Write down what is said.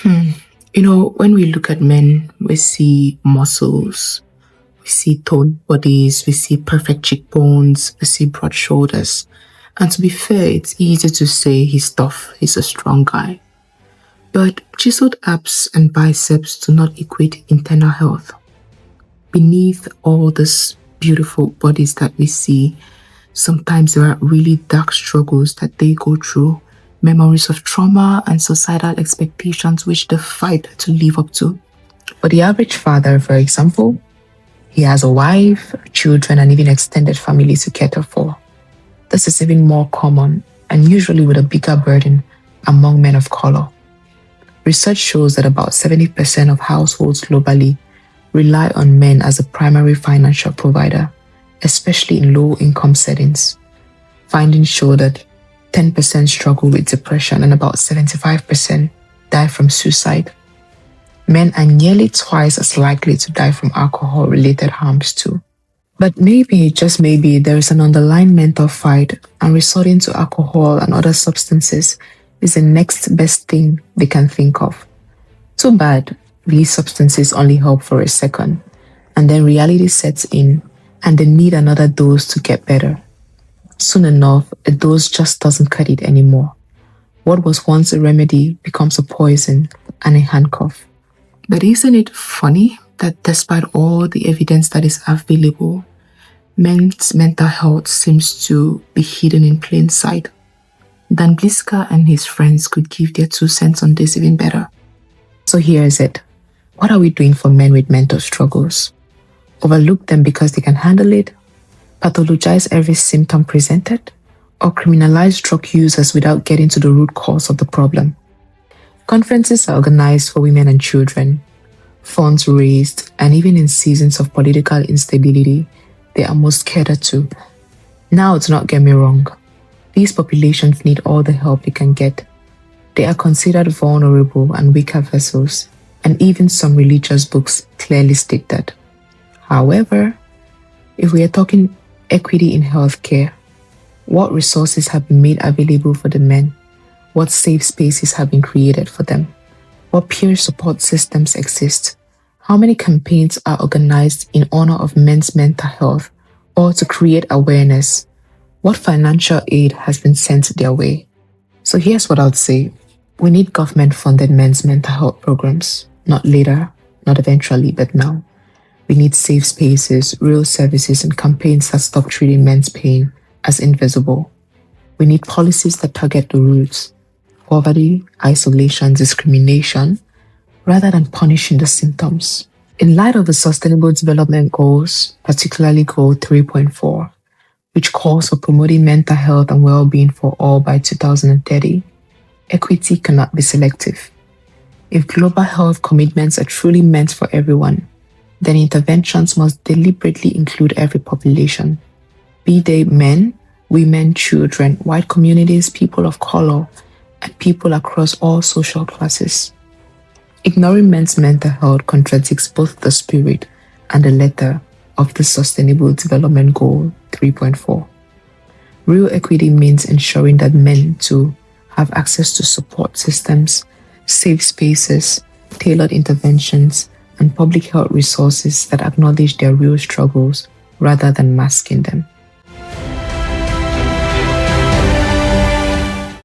When we look at men, we see muscles, we see toned bodies, we see perfect cheekbones, we see broad shoulders. And to be fair, it's easy to say he's tough, he's a strong guy. But chiseled abs and biceps do not equate internal health. Beneath all these beautiful bodies that we see, sometimes there are really dark struggles that they go through, memories of trauma and societal expectations which they fight to live up to. For the average father, for example, he has a wife, children, and even extended family to cater for. This is even more common and usually with a bigger burden among men of color. Research shows that about 70% of households globally rely on men as a primary financial provider, especially in low-income settings. Findings show that 10% struggle with depression and about 75% die from suicide. Men are nearly twice as likely to die from alcohol-related harms too. But maybe, just maybe, there is an underlying mental fight, and resorting to alcohol and other substances is the next best thing they can think of. Too bad, these substances only help for a second, and then reality sets in, and they need another dose to get better. Soon enough, a dose just doesn't cut it anymore. What was once a remedy becomes a poison and a handcuff. But isn't it funny that despite all the evidence that is available, men's mental health seems to be hidden in plain sight? Dan Bliska and his friends could give their 2 cents on this even better. So here is it. What are we doing for men with mental struggles? Overlook them because they can handle it? Pathologize every symptom presented? Or criminalize drug users without getting to the root cause of the problem? Conferences are organized for women and children, funds raised, and even in seasons of political instability, they are most catered to. Now, do not get me wrong. These populations need all the help they can get. They are considered vulnerable and weaker vessels, and even some religious books clearly state that. However, if we are talking equity in healthcare, what resources have been made available for the men? What safe spaces have been created for them? What peer support systems exist? How many campaigns are organized in honor of men's mental health or to create awareness? What financial aid has been sent their way? So here's what I would say. We need government-funded men's mental health programs. Not later, not eventually, but now. We need safe spaces, real services, and campaigns that stop treating men's pain as invisible. We need policies that target the roots: poverty, isolation, discrimination, rather than punishing the symptoms. In light of the Sustainable Development Goals, particularly Goal 3.4, which calls for promoting mental health and well-being for all by 2030, equity cannot be selective. If global health commitments are truly meant for everyone, then interventions must deliberately include every population, be they men, women, children, white communities, people of color, and people across all social classes. Ignoring men's mental health contradicts both the spirit and the letter of the Sustainable Development Goal 3.4. Real equity means ensuring that men too have access to support systems, safe spaces, tailored interventions, and public health resources that acknowledge their real struggles rather than masking them.